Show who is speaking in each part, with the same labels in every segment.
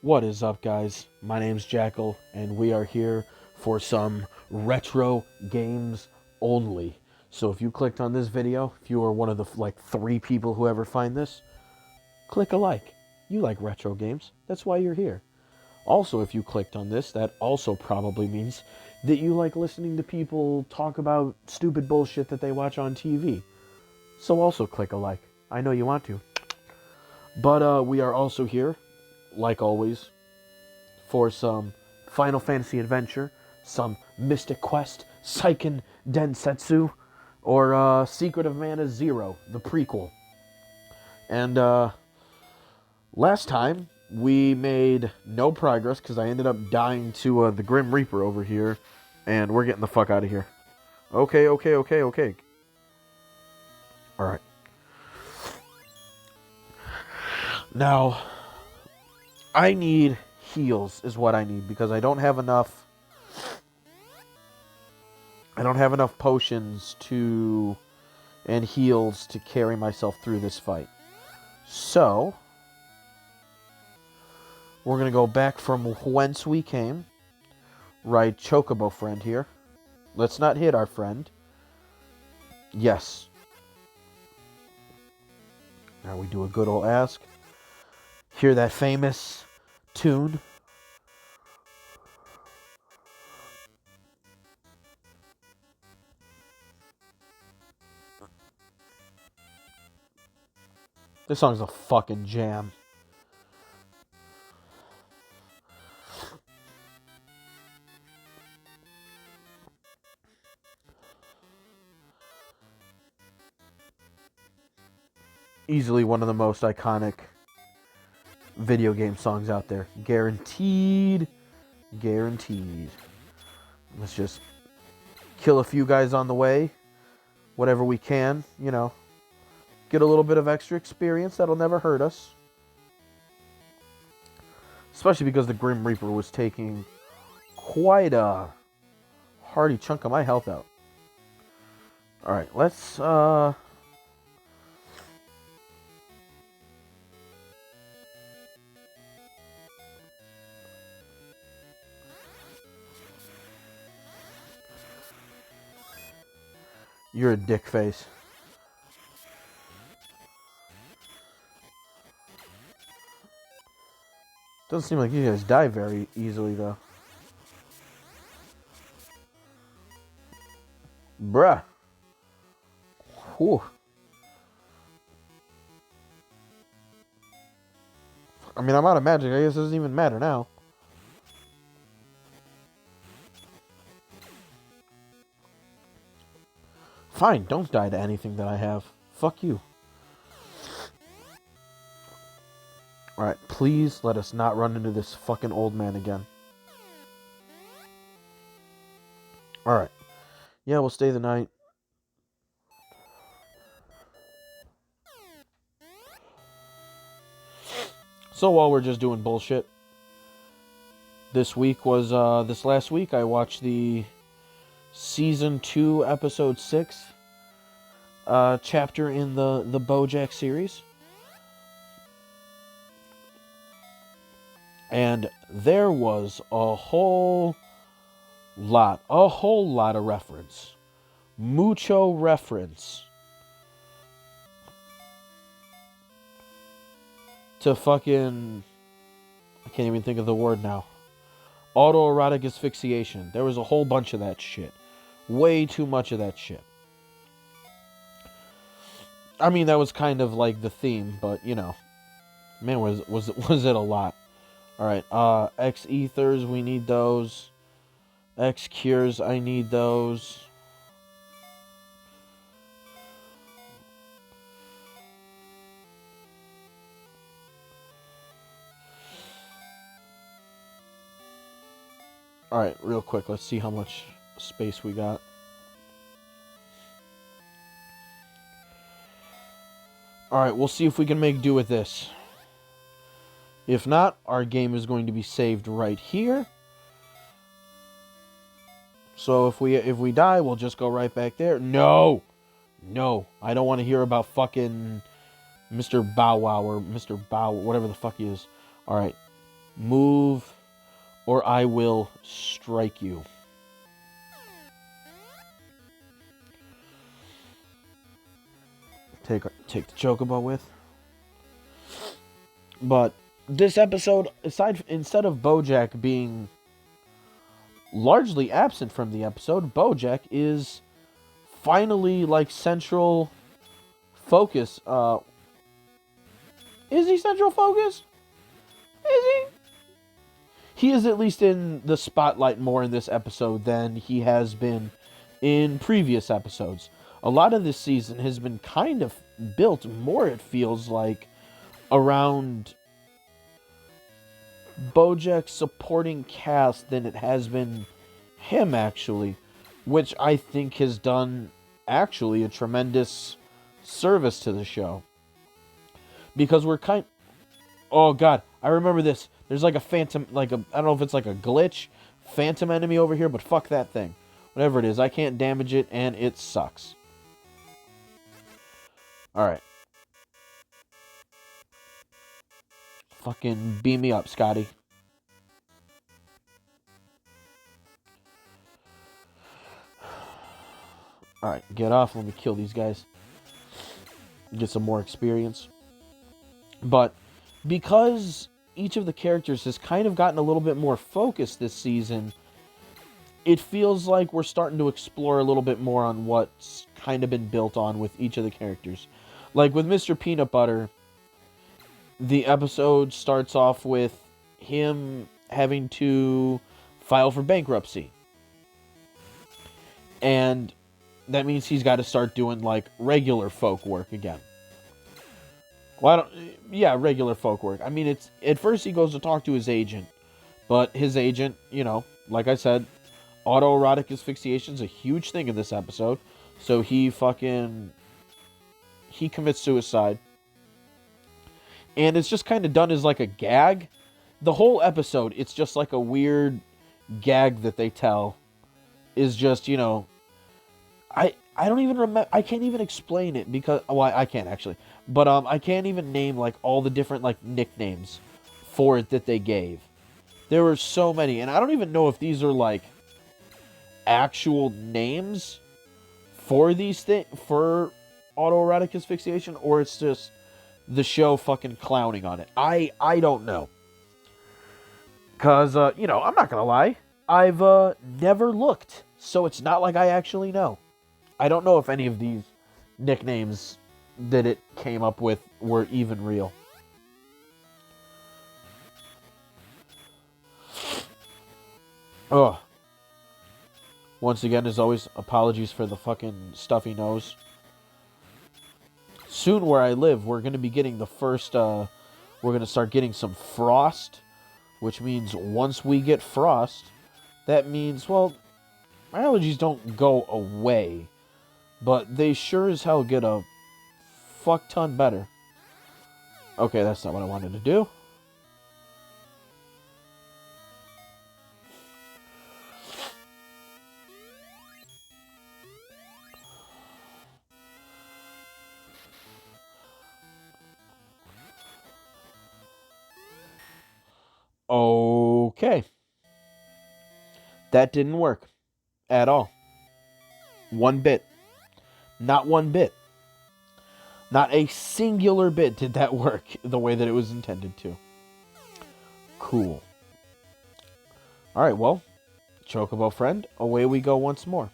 Speaker 1: What is up, guys? My name's Jackal, and we are here for some retro games only. So if you clicked on this video, if you are one of the like 3 people who ever find this, click a like. You like retro games. That's why you're here. Also, if you clicked on this, that also probably means that you like listening to people talk about stupid bullshit that they watch on TV. So also click a like. I know you want to. But we are also here, like always, for some Final Fantasy Adventure, some Mystic Quest, Seiken Densetsu, or Secret of Mana Zero, the prequel. And last time, we made no progress because I ended up dying to the Grim Reaper over here, and we're getting the fuck out of here. Okay. Alright. Now, I need heals is what I need because I don't have enough potions and heals to carry myself through this fight. So, we're going to go back from whence we came. Right, Chocobo friend here. Let's not hit our friend. Yes. Now we do a good old ask. Hear that famous tune. This song's a fucking jam. Easily one of the most iconic video game songs out there. Guaranteed. Let's just kill a few guys on the way. Whatever we can, you know. Get a little bit of extra experience. That'll never hurt us. Especially because the Grim Reaper was taking quite a hearty chunk of my health out. Alright, let's You're a dick face. Doesn't seem like you guys die very easily, though. Bruh. Whew. I mean, I'm out of magic. I guess it doesn't even matter now. Fine, don't die to anything that I have. Fuck you. Alright, please let us not run into this fucking old man again. Alright. Yeah, we'll stay the night. So while we're just doing bullshit, this last week I watched the Season 2, Episode 6 chapter in the Bojack series. And there was a whole lot of reference. Mucho reference to fucking... I can't even think of the word now. Autoerotic asphyxiation. There was a whole bunch of that shit. Way too much of that shit. I mean, that was kind of like the theme, but, you know. Man, was it a lot. Alright, X Ethers, we need those. X Cures, I need those. Alright, real quick, let's see how much space we got. Alright, we'll see if we can make do with this. If not, our game is going to be saved right here. So if we die, we'll just go right back there. No! No, I don't want to hear about fucking Mr. Bow Wow or Mr. Bow, whatever the fuck he is. Alright. Move, or I will strike you. Take the chocobo with. But this episode, instead of Bojack being largely absent from the episode, Bojack is finally like central focus. Is he central focus? Is he? He is at least in the spotlight more in this episode than he has been in previous episodes. A lot of this season has been kind of built more, it feels like, around Bojack's supporting cast than it has been him, actually, which I think has done actually a tremendous service to the show. Because we're oh god, I remember this. There's like a phantom, I don't know if it's like a glitch phantom enemy over here, but fuck that thing. Whatever it is, I can't damage it, and it sucks. Alright. Fucking beam me up, Scotty. Alright, get off. Let me kill these guys. Get some more experience. But because each of the characters has kind of gotten a little bit more focused this season, it feels like we're starting to explore a little bit more on what's kind of been built on with each of the characters. Like with Mr. Peanut Butter, the episode starts off with him having to file for bankruptcy. And that means he's got to start doing, like, regular folk work again. Well, regular folk work. I mean, it's at first he goes to talk to his agent. But his agent, you know, like I said, autoerotic asphyxiation is a huge thing in this episode. So he commits suicide. And it's just kind of done as like a gag. The whole episode, it's just like a weird gag that they tell. Is just, you know, I don't even remember. I can't even explain it because, well, I can't actually. But I can't even name like all the different like nicknames for it that they gave. There were so many, and I don't even know if these are like actual names for these things for autoerotic asphyxiation, or it's just the show fucking clowning on it. I don't know. Cause you know, I'm not gonna lie, I've never looked, so it's not like I actually know. I don't know if any of these nicknames that it came up with were even real. Ugh. Once again, as always, apologies for the fucking stuffy nose. Soon where I live, we're going to be getting the first, we're going to start getting some frost, which means once we get frost, that means, well, my allergies don't go away, but they sure as hell get a fuck ton better. Okay, that's not what I wanted to do. Okay. That didn't work at all. One bit. Not one bit. Not a singular bit did that work the way that it was intended to. Cool. Alright, well, Chocobo friend, away we go once more.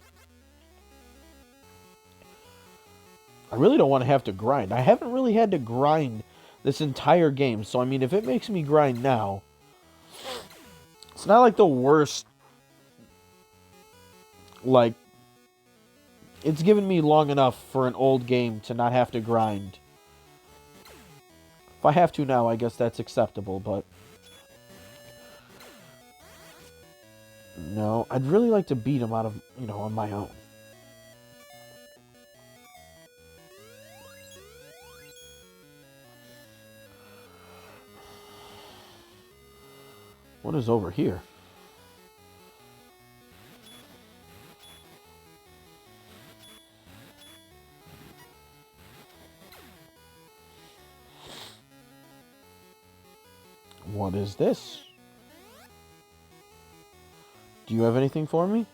Speaker 1: I really don't want to have to grind. I haven't really had to grind this entire game, so I mean, if it makes me grind now, it's not like the worst. Like, it's given me long enough for an old game to not have to grind. If I have to now, I guess that's acceptable, but no, I'd really like to beat him out of, you know, on my own. What is over here? What is this? Do you have anything for me?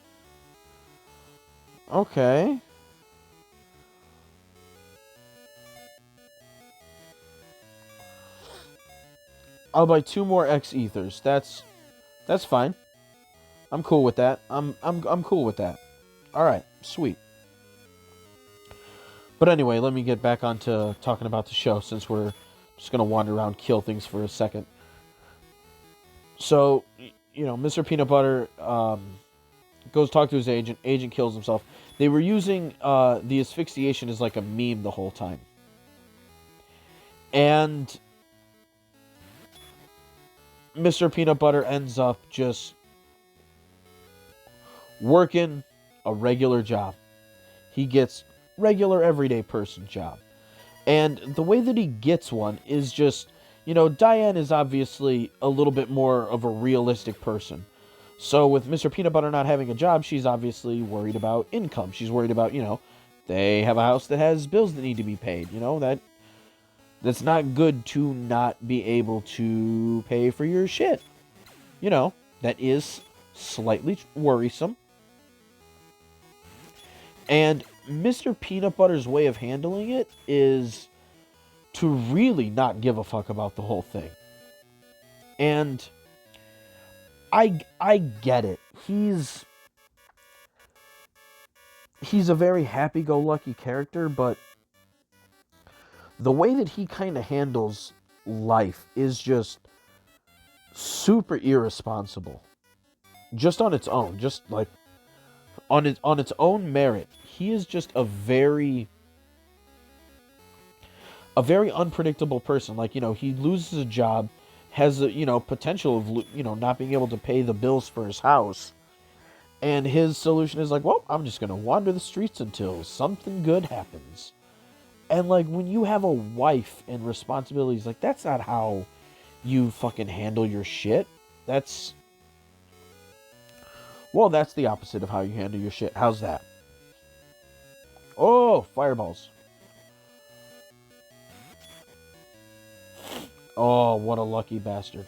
Speaker 1: Okay. I'll buy 2 more X ethers. That's fine. I'm cool with that. I'm cool with that. All right, sweet. But anyway, let me get back onto talking about the show since we're just gonna wander around, kill things for a second. So, Mr. Peanut Butter goes talk to his agent. Agent kills himself. They were using the asphyxiation as like a meme the whole time. And Mr. Peanut Butter ends up just working a regular job. He gets regular everyday person job. And the way that he gets one is just, Diane is obviously a little bit more of a realistic person. So with Mr. Peanut Butter not having a job, she's obviously worried about income. She's worried about, they have a house that has bills that need to be paid. That's not good to not be able to pay for your shit. That is slightly worrisome. And Mr. Peanut Butter's way of handling it is to really not give a fuck about the whole thing. And I get it. He's a very happy-go-lucky character, but the way that he kind of handles life is just super irresponsible. Just on its own, just like on its own merit, he is just a very unpredictable person. Like, he loses a job, has a, potential of, not being able to pay the bills for his house. And his solution is like, well, I'm just going to wander the streets until something good happens. And like, when you have a wife and responsibilities, like, that's not how you fucking handle your shit. That's the opposite of how you handle your shit. How's that? Oh, fireballs. Oh, what a lucky bastard.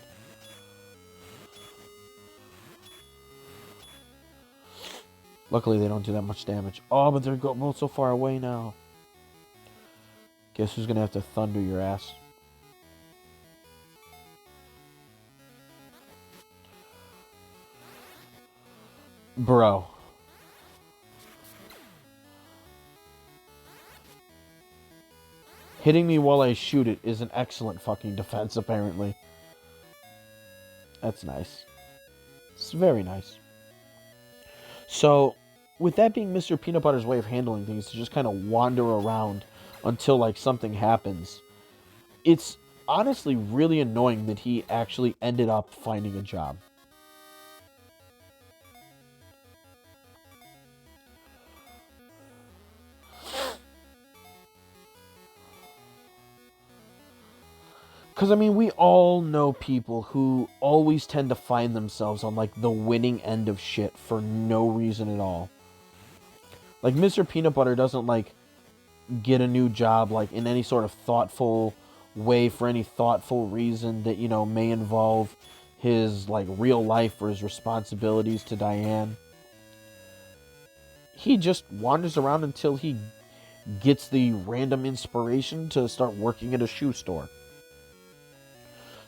Speaker 1: Luckily, they don't do that much damage. Oh, but they're both so far away now. Guess who's gonna have to thunder your ass? Bro. Hitting me while I shoot it is an excellent fucking defense, apparently. That's nice. It's very nice. So, with that being Mr. Peanut Butter's way of handling things, to just kind of wander around until, like, something happens, it's honestly really annoying that he actually ended up finding a job. Because, I mean, we all know people who always tend to find themselves on, like, the winning end of shit for no reason at all. Like, Mr. Peanut Butter doesn't, like, get a new job, like, in any sort of thoughtful way for any thoughtful reason that, may involve his, like, real life or his responsibilities to Diane. He just wanders around until he gets the random inspiration to start working at a shoe store.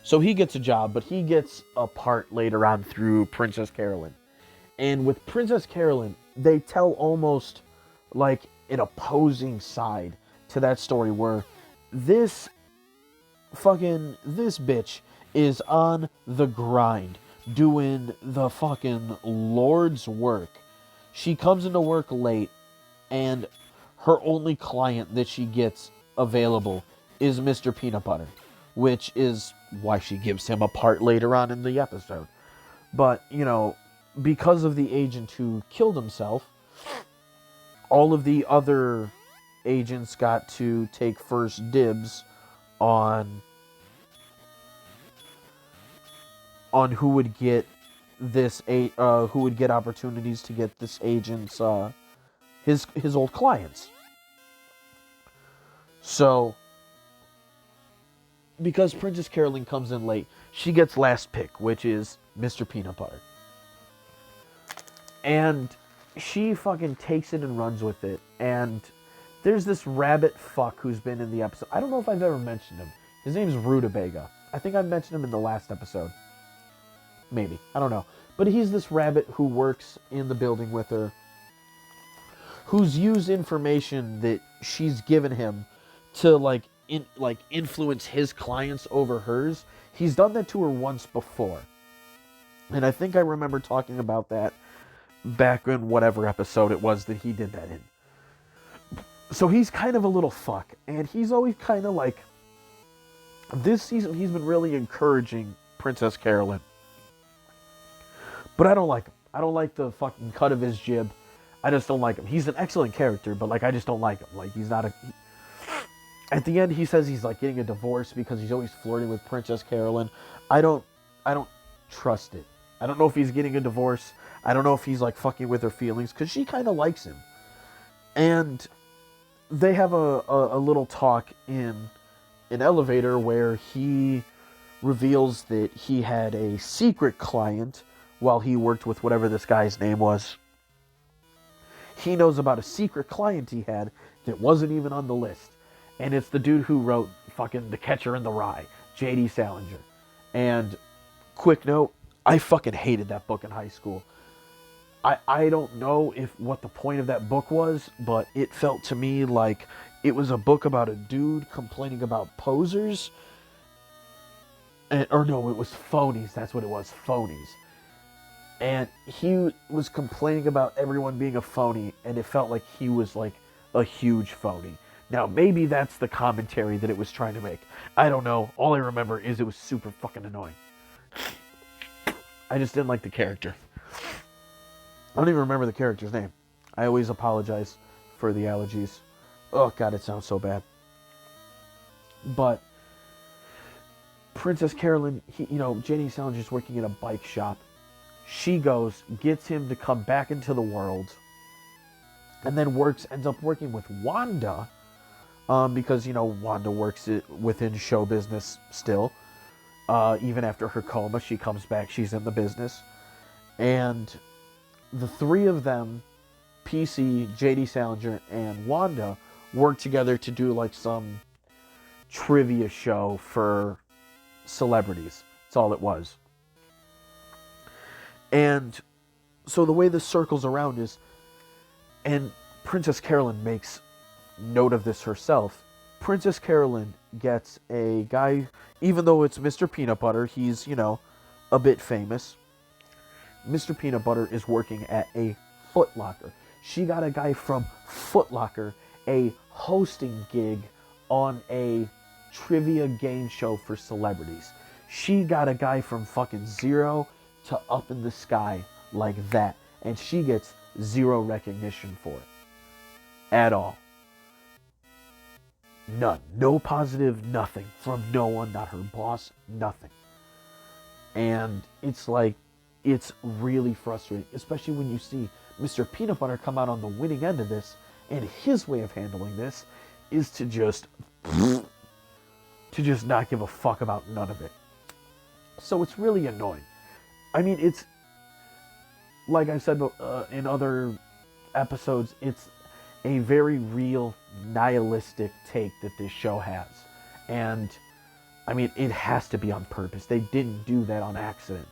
Speaker 1: So he gets a job, but he gets a part later on through Princess Carolyn. And with Princess Carolyn, they tell almost like an opposing side to that story where this bitch is on the grind doing the fucking Lord's work. She comes into work late, and her only client that she gets available is Mr. Peanut Butter, which is why she gives him a part later on in the episode. But, because of the agent who killed himself, all of the other agents got to take first dibs on who would get who would get opportunities to get this agent's his old clients. So, because Princess Carolyn comes in late, she gets last pick, which is Mr. Peanut Butter. And she fucking takes it and runs with it. And there's this rabbit fuck who's been in the episode. I don't know if I've ever mentioned him. His name's Rutabaga. I think I mentioned him in the last episode. Maybe. I don't know. But he's this rabbit who works in the building with her, who's used information that she's given him to influence his clients over hers. He's done that to her once before. And I think I remember talking about that back in whatever episode it was that he did that in. So he's kind of a little fuck. And he's always kind of like... This season, he's been really encouraging Princess Carolyn. But I don't like him. I don't like the fucking cut of his jib. I just don't like him. He's an excellent character, but like I just don't like him. Like he's not a... At the end, he says he's like getting a divorce because he's always flirting with Princess Carolyn. I don't trust it. I don't know if he's getting a divorce. I don't know if he's like fucking with her feelings because she kind of likes him. And they have a little talk in an elevator where he reveals that he had a secret client while he worked with whatever this guy's name was. He knows about a secret client he had that wasn't even on the list. And it's the dude who wrote fucking The Catcher in the Rye, J.D. Salinger. And quick note, I fucking hated that book in high school. I don't know what the point of that book was, but it felt to me like it was a book about a dude complaining about posers. Or no, it was phonies. That's what it was, phonies. And he was complaining about everyone being a phony, and it felt like he was like a huge phony. Now, maybe that's the commentary that it was trying to make. I don't know. All I remember is it was super fucking annoying. I just didn't like the character. I don't even remember the character's name. I always apologize for the allergies. Oh, God, it sounds so bad. But Princess Carolyn, J.D. Salinger's working in a bike shop. She goes, gets him to come back into the world, and then ends up working with Wanda, because, Wanda works within show business still. Even after her coma, she comes back, she's in the business. And the three of them, PC, J.D. Salinger, and Wanda, work together to do like some trivia show for celebrities. That's all it was. And so the way this circles around is, and Princess Carolyn makes note of this herself, Princess Carolyn gets a guy, even though it's Mr. Peanut Butter, he's, a bit famous. Mr. Peanut Butter is working at a Foot Locker. She got a guy from Foot Locker a hosting gig on a trivia game show for celebrities. She got a guy from fucking zero to up in the sky like that, and she gets zero recognition for it at all. None. No positive, nothing from no one, not her boss, nothing. And it's like, it's really frustrating, especially when you see Mr. Peanut Butter come out on the winning end of this, and his way of handling this is to just not give a fuck about none of it. So it's really annoying. I mean, it's, like I said in other episodes, it's a very real nihilistic take that this show has. And, I mean, it has to be on purpose. They didn't do that on accident.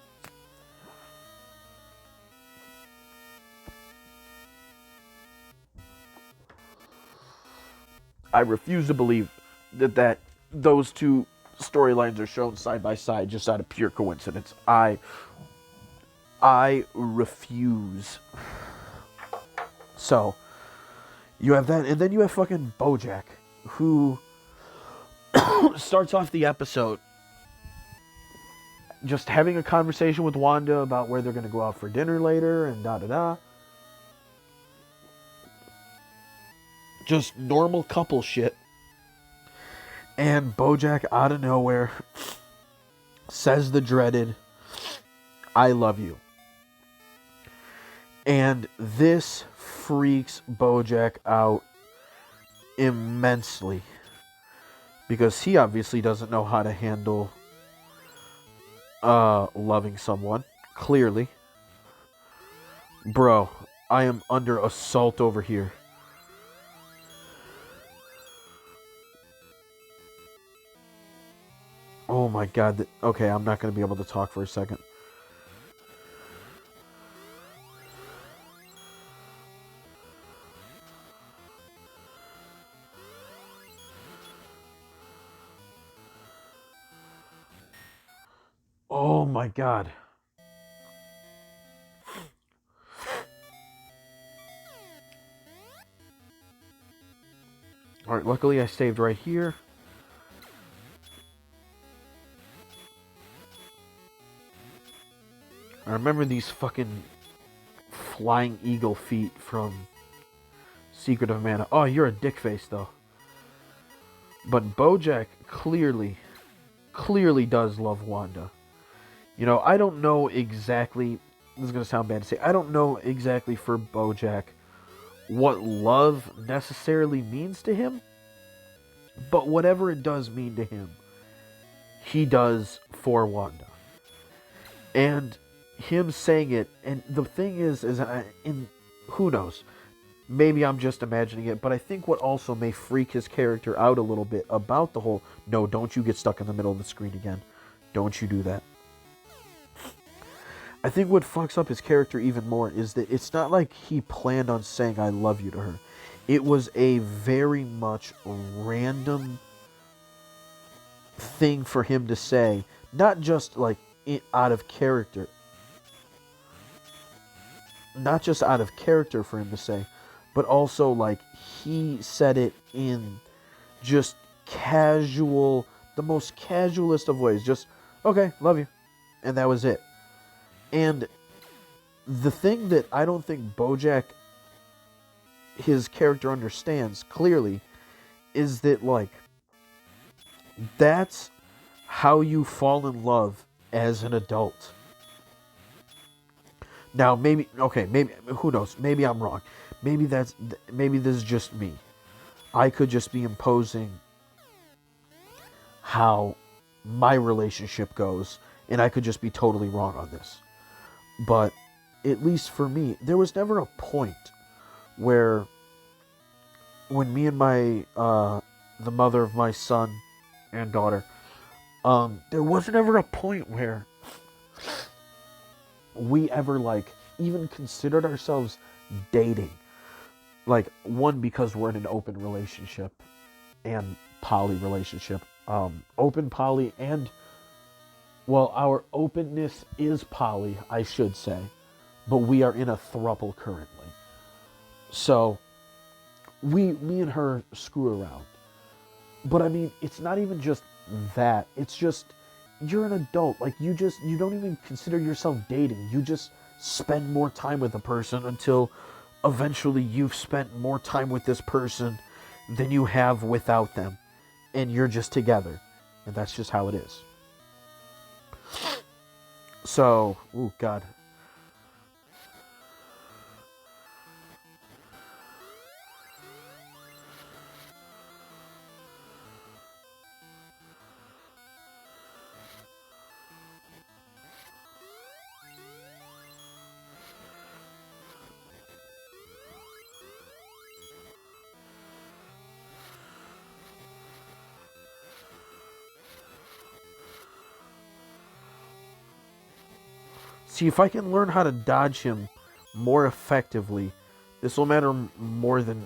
Speaker 1: I refuse to believe that those two storylines are shown side by side just out of pure coincidence. I refuse. So, you have that, and then you have fucking Bojack, who starts off the episode just having a conversation with Wanda about where they're going to go out for dinner later, and da-da-da. Just normal couple shit. And Bojack, out of nowhere, says the dreaded, "I love you." And this freaks Bojack out immensely, because he obviously doesn't know how to handle loving someone, clearly. Bro, I am under assault over here. Oh my god. Okay, I'm not going to be able to talk for a second. Oh my god. Alright, luckily I saved right here. I remember these fucking flying eagle feet from Secret of Mana. Oh, you're a dickface though. But Bojack clearly does love Wanda. You know, I don't know exactly, this is going to sound bad to say, I don't know exactly for Bojack what love necessarily means to him, but whatever it does mean to him, he does for Wanda. And him saying it, and the thing is who knows, maybe I'm just imagining it, but I think what also may freak his character out a little bit about the whole, no, don't you get stuck in the middle of the screen again. Don't you do that. I think what fucks up his character even more is that it's not like he planned on saying I love you to her. It was a very much random thing for him to say, not just like out of character. Not just out of character for him to say, but also like he said it in just casual, the most casualest of ways. Just, okay, love you. And that was it. And the thing that I don't think Bojack, his character, understands clearly is that, like, that's how you fall in love as an adult. Now, maybe, who knows? Maybe I'm wrong. Maybe this is just me. I could just be imposing how my relationship goes, and I could just be totally wrong on this. But at least for me, there was never a point where when me and my the mother of my son and daughter, there wasn't ever a point where we ever like even considered ourselves dating. Like, one, because we're in an open relationship and poly relationship. Open poly and, well, our openness is poly, I should say, but we are in a throuple currently. So, me and her screw around. But I mean, it's not even just that. It's just, you're an adult. Like, you don't even consider yourself dating. You just spend more time with a person until eventually you've spent more time with this person than you have without them. And you're just together. And that's just how it is. So, oh God. See, if I can learn how to dodge him more effectively, this will matter more than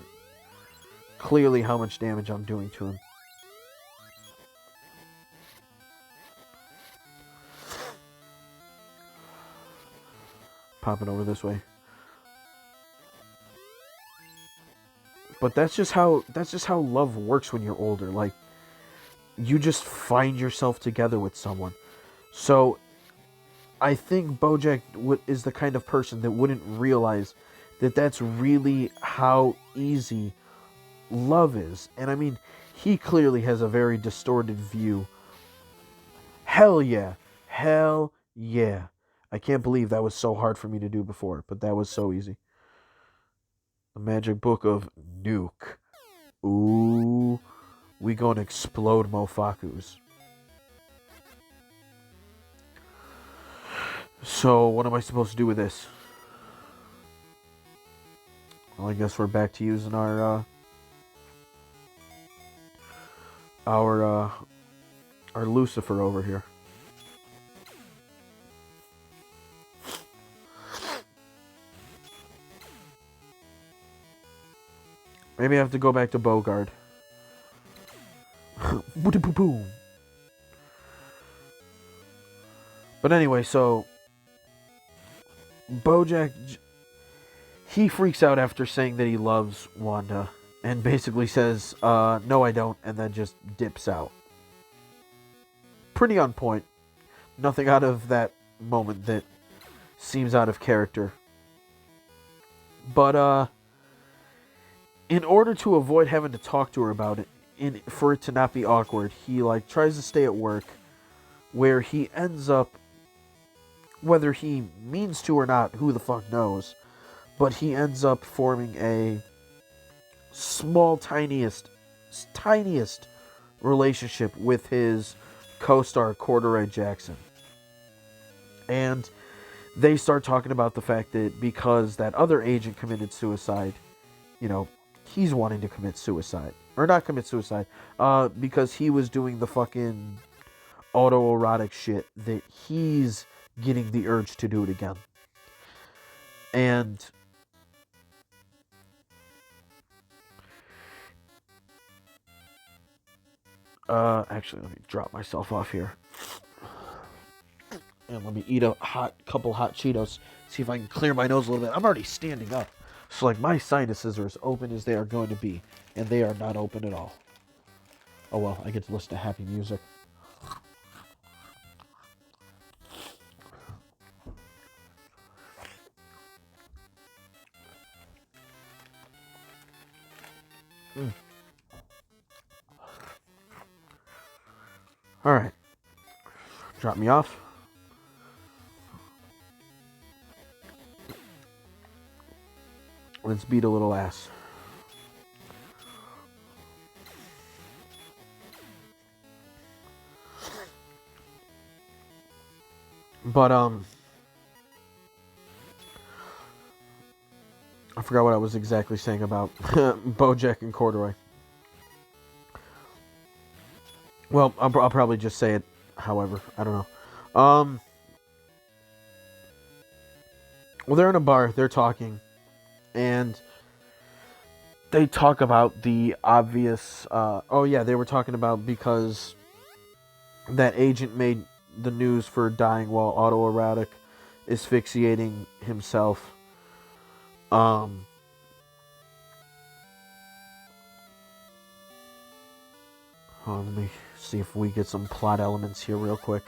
Speaker 1: clearly how much damage I'm doing to him. Pop it over this way. But that's just how love works when you're older. Like, you just find yourself together with someone. So I think Bojack is the kind of person that wouldn't realize that that's really how easy love is. And I mean, he clearly has a very distorted view. Hell yeah. Hell yeah. I can't believe that was so hard for me to do before, but that was so easy. The magic book of Nuke. Ooh. We gonna explode mofakus. So, what am I supposed to do with this? Well, I guess we're back to using our Lucifer over here. Maybe I have to go back to Bogard. Boom. But anyway, so Bojack, he freaks out after saying that he loves Wanda and basically says, no, I don't, and then just dips out. Pretty on point. Nothing out of that moment that seems out of character. But, in order to avoid having to talk to her about it, for it to not be awkward, he, like, tries to stay at work, where he ends up, whether he means to or not, who the fuck knows, but he ends up forming a small, tiniest relationship with his co-star, Corduroy Jackson. And they start talking about the fact that because that other agent committed suicide, you know, he's wanting to commit suicide. Or not commit suicide, because he was doing the fucking autoerotic shit that he's getting the urge to do it again. And actually, let me drop myself off here. And let me eat a couple hot Cheetos. See if I can clear my nose a little bit. I'm already standing up. So, like, my sinuses are as open as they are going to be. And they are not open at all. Oh, well, I get to listen to happy music. Alright. Drop me off. Let's beat a little ass. But, I forgot what I was exactly saying about Bojack and Corduroy. Well, I'll probably just say it however. I don't know. Well, they're in a bar. They're talking. And they talk about the obvious... they were talking about because that agent made the news for dying while autoerotic asphyxiating himself. Let me see if we get some plot elements here real quick.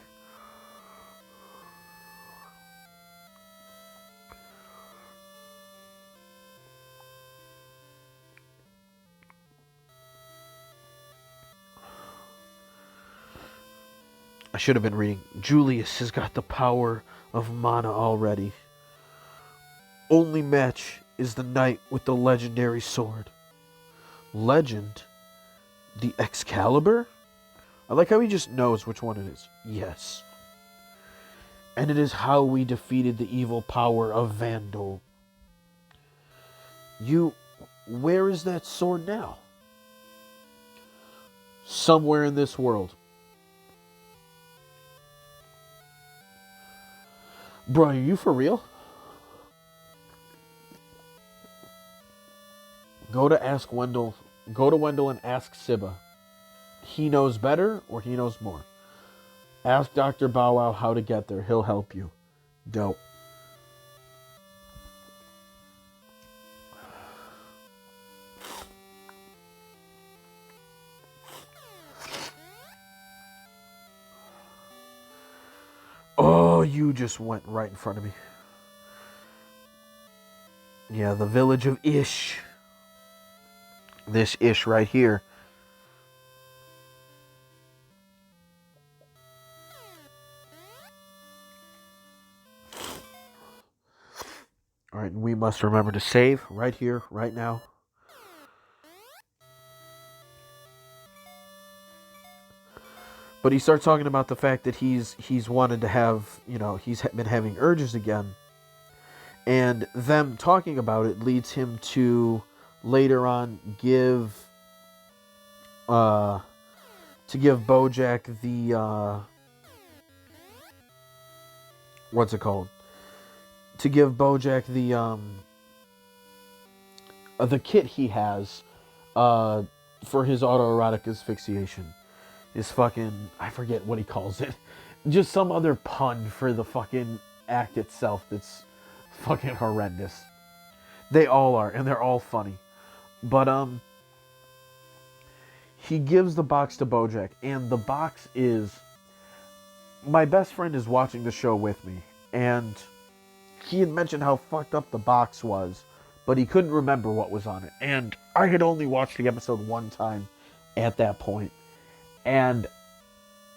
Speaker 1: I should have been reading. Julius has got the power of mana already. Only match is the knight with the legendary sword. Legend? The Excalibur? I like how he just knows which one it is. Yes. And it is how we defeated the evil power of Vandal. Where is that sword now? Somewhere in this world. Bro, are you for real? Go to Wendell and ask Sibba. He knows better or he knows more. Ask Dr. Bow Wow how to get there. He'll help you. Dope. Oh, you just went right in front of me. Yeah, the village of Ish. This Ish right here. Alright, we must remember to save right here, right now. But he starts talking about the fact that he's wanted to have, he's been having urges again. And them talking about it leads him to later on give Bojack the what's it called? To give Bojack the kit he has for his autoerotic asphyxiation. His fucking, I forget what he calls it. Just some other pun for the fucking act itself that's fucking horrendous. They all are, and they're all funny. But he gives the box to Bojack, and the box is, my best friend is watching the show with me, and he had mentioned how fucked up the box was, but he couldn't remember what was on it. And I had only watched the episode one time at that point, and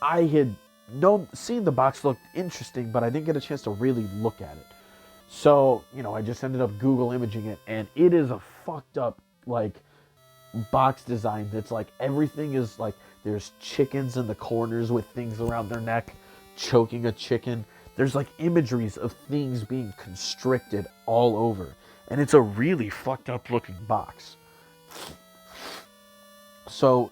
Speaker 1: I had seen the box looked interesting, but I didn't get a chance to really look at it. So, I just ended up Google imaging it, and it is a fucked up, box design that's everything is there's chickens in the corners with things around their neck, choking a chicken. There's imageries of things being constricted all over. And it's a really fucked up looking box. So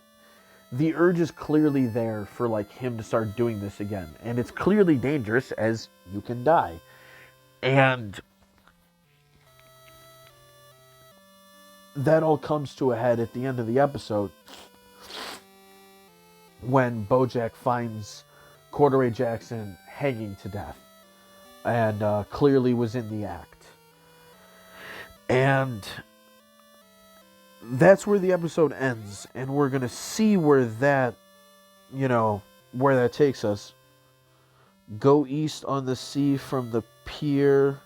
Speaker 1: the urge is clearly there for him to start doing this again. And it's clearly dangerous, as you can die. And that all comes to a head at the end of the episode when Bojack finds Corduroy Jackson hanging to death, and clearly was in the act. And that's where the episode ends, and we're gonna see where that takes us. Go east on the sea from the pier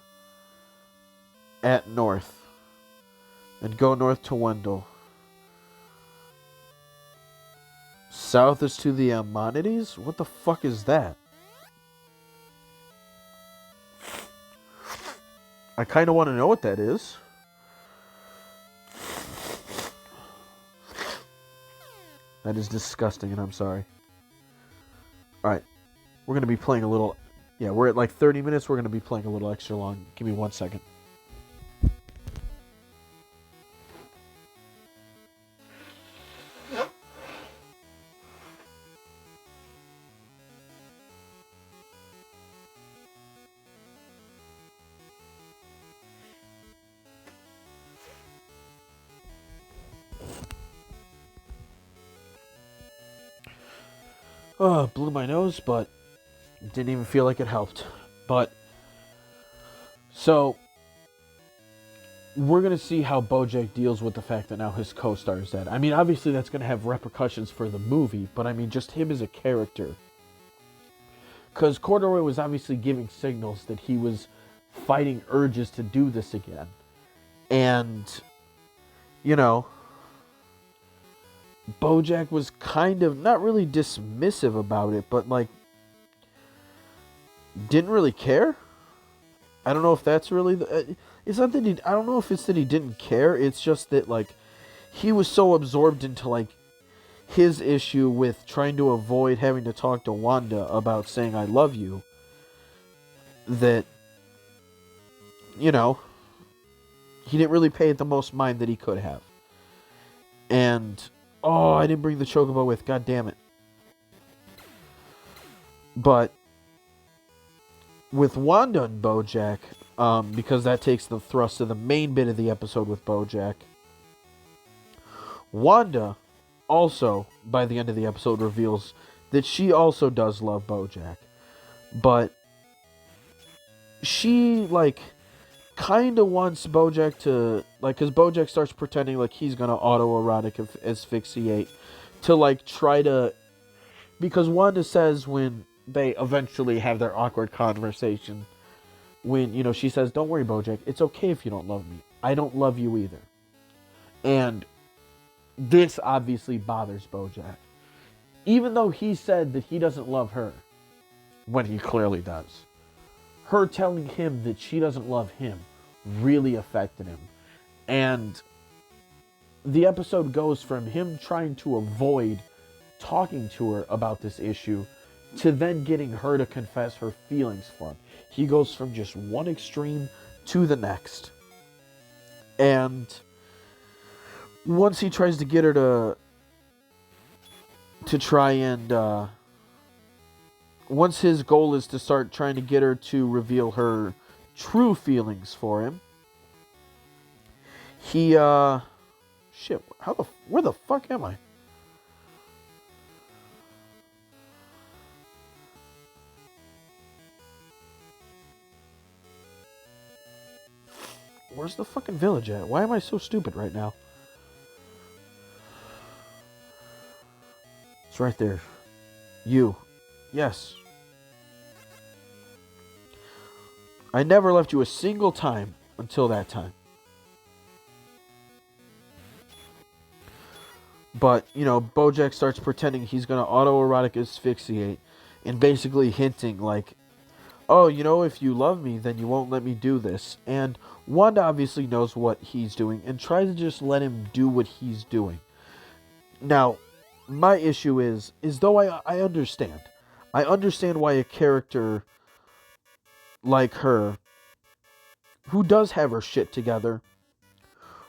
Speaker 1: at north, and go north to Wendell. South is to the Ammonites? What the fuck is that? I kind of want to know what that is. That is disgusting, and I'm sorry. Alright. We're going to be playing a little... Yeah, we're at 30 minutes. We're going to be playing a little extra long. Give me 1 second. Blew my nose, but didn't even feel like it helped. But, so, we're going to see how Bojack deals with the fact that now his co-star is dead. I mean, obviously that's going to have repercussions for the movie, but I mean, just him as a character. Because Corduroy was obviously giving signals that he was fighting urges to do this again. And, Bojack was kind of not really dismissive about it, but didn't really care. I don't know if that's really it's not that I don't know if it's that he didn't care. It's just that he was so absorbed into his issue with trying to avoid having to talk to Wanda about saying I love you, that he didn't really pay it the most mind that he could have. And oh, I didn't bring the chocobo with. God damn it. But with Wanda and Bojack, because that takes the thrust of the main bit of the episode with Bojack, Wanda also, by the end of the episode, reveals that she also does love Bojack. But she, kind of wants Bojack to, because Bojack starts pretending he's going to autoerotic asphyxiate to, try to, because Wanda says when they eventually have their awkward conversation, when, she says, don't worry, Bojack, it's okay if you don't love me. I don't love you either. And this obviously bothers Bojack. Even though he said that he doesn't love her, when he clearly does. Her telling him that she doesn't love him really affected him. And the episode goes from him trying to avoid talking to her about this issue to then getting her to confess her feelings for him. He goes from just one extreme to the next. And once he tries to get her to try and once his goal is to start trying to get her to reveal her true feelings for him, he shit, where the fuck am I? Where's the fucking village at? Why am I so stupid right now? It's right there. You. Yes. I never left you a single time until that time. But, you know, Bojack starts pretending he's going to autoerotic asphyxiate and basically hinting like, oh, you know, if you love me, then you won't let me do this. And Wanda obviously knows what he's doing and tries to just let him do what he's doing. Now, my issue is though I understand. I understand why a character like her, who does have her shit together,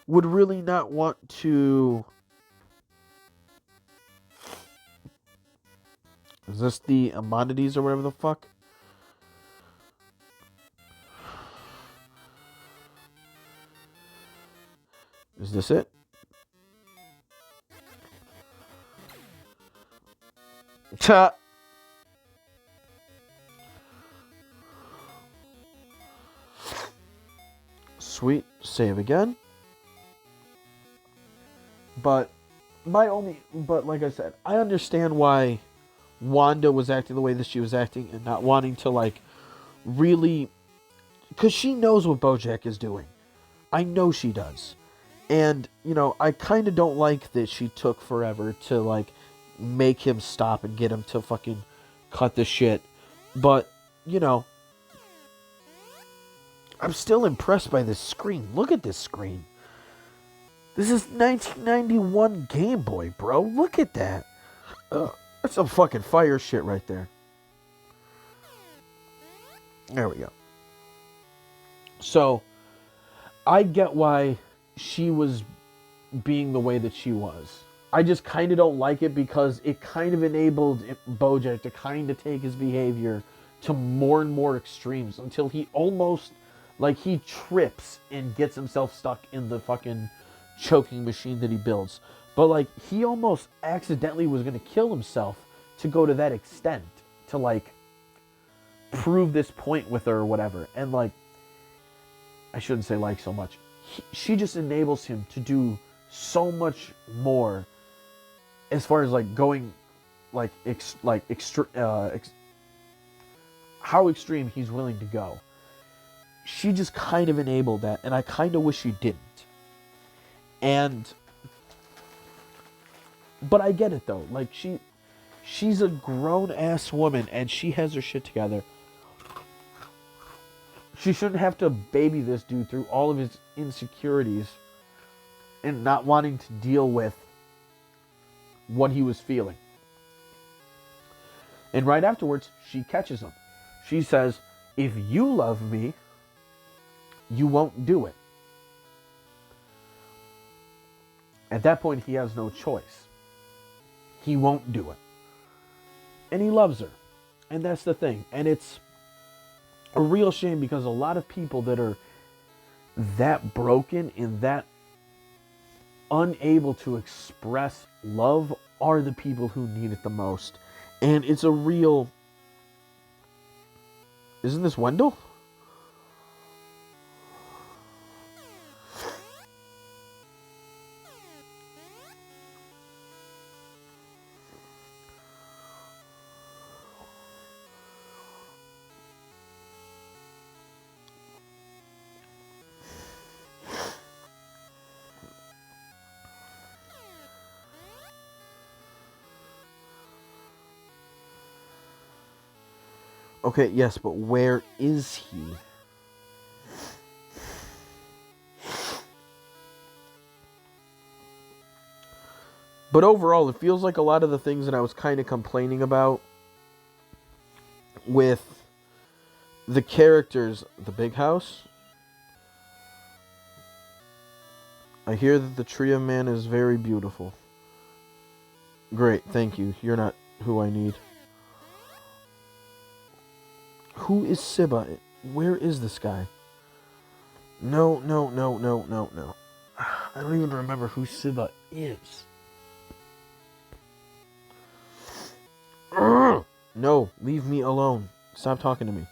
Speaker 1: would really not want to... Is this the Ammonides or whatever the fuck? Is this it? Ta. Sweet. Save again. But like I said, I understand why Wanda was acting the way that she was acting and not wanting to, like, really... Because she knows what Bojack is doing. I know she does. And, you know, I kind of don't like that she took forever to, like, make him stop and get him to fucking cut the shit. But, you know, I'm still impressed by this screen. Look at this screen. This is 1991 Game Boy, bro. Look at that. That's some fucking fire shit right there. There we go. So, I get why she was being the way that she was. I just kind of don't like it because it kind of enabled Bojack to kind of take his behavior to more and more extremes until he almost, like, he trips and gets himself stuck in the fucking choking machine that he builds. But, like, he almost accidentally was going to kill himself to go to that extent to, like, prove this point with her or whatever. And, like, I shouldn't say like so much. She just enables him to do so much more as far as, like, going, like, how extreme he's willing to go. She just kind of enabled that, and I kind of wish she didn't. But I get it, though. Like, she's a grown-ass woman, and she has her shit together. She shouldn't have to baby this dude through all of his insecurities and not wanting to deal with what he was feeling. And right afterwards, she catches him. She says, if you love me, you won't do it. At that point, he has no choice. He won't do it. And he loves her. And that's the thing. And it's a real shame because a lot of people that are that broken and that unable to express love are the people who need it the most. And it's a real... Isn't this Wendell? Okay, yes, but where is he? But overall, it feels like a lot of the things that I was kind of complaining about with the characters, the big house, I hear that the tree of man is very beautiful. Great, thank you. You're not who I need. Who is Siba? Where is this guy? No. I don't even remember who Siba is. Urgh! No, leave me alone. Stop talking to me.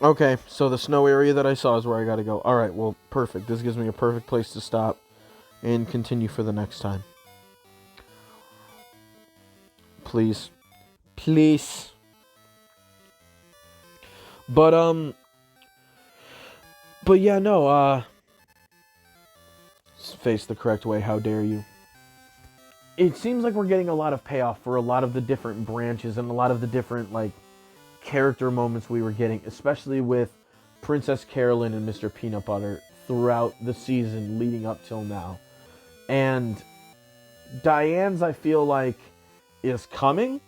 Speaker 1: Okay, so the snow area that I saw is where I gotta go. Alright, well, perfect. This gives me a perfect place to stop and continue for the next time. Please. Please. But yeah, no, face the correct way, how dare you. It seems like we're getting a lot of payoff for a lot of the different branches and a lot of the different, like, character moments we were getting, especially with Princess Carolyn and Mr. Peanut Butter throughout the season leading up till now. And Diane's, I feel like, is coming.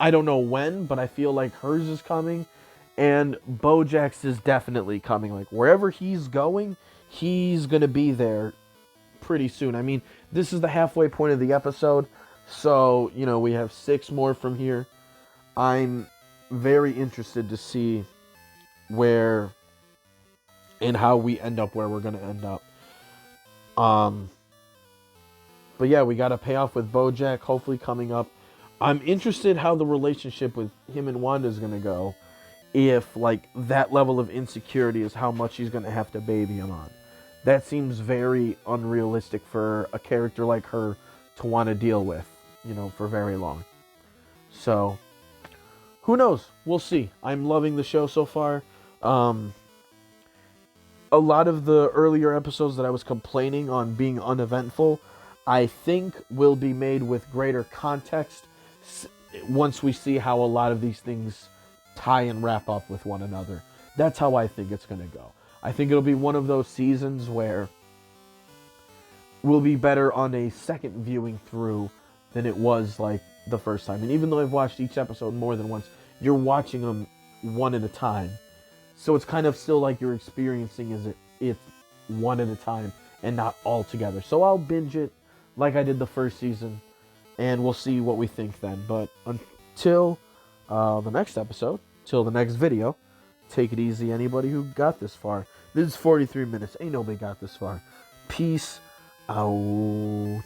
Speaker 1: I don't know when, but I feel like hers is coming. And Bojack's is definitely coming. Like, wherever he's going, he's going to be there pretty soon. I mean, this is the halfway point of the episode. So, you know, we have 6 more from here. I'm very interested to see where and how we end up where we're going to end up. But yeah, we got a payoff with Bojack hopefully coming up. I'm interested how the relationship with him and Wanda is going to go. If, like, that level of insecurity is how much she's going to have to baby him on. That seems very unrealistic for a character like her to want to deal with, you know, for very long. So, who knows? We'll see. I'm loving the show so far. A lot of the earlier episodes that I was complaining on being uneventful, I think will be made with greater context once we see how a lot of these things tie and wrap up with one another. That's how I think it's going to go. I think it'll be one of those seasons where we'll be better on a second viewing through than it was like the first time. And even though I've watched each episode more than once, you're watching them one at a time. So it's kind of still like you're experiencing it one at a time and not all together. So I'll binge it like I did the first season, and we'll see what we think then. But until the next episode, till the next video, take it easy, anybody who got this far. This is 43 minutes. Ain't nobody got this far. Peace out.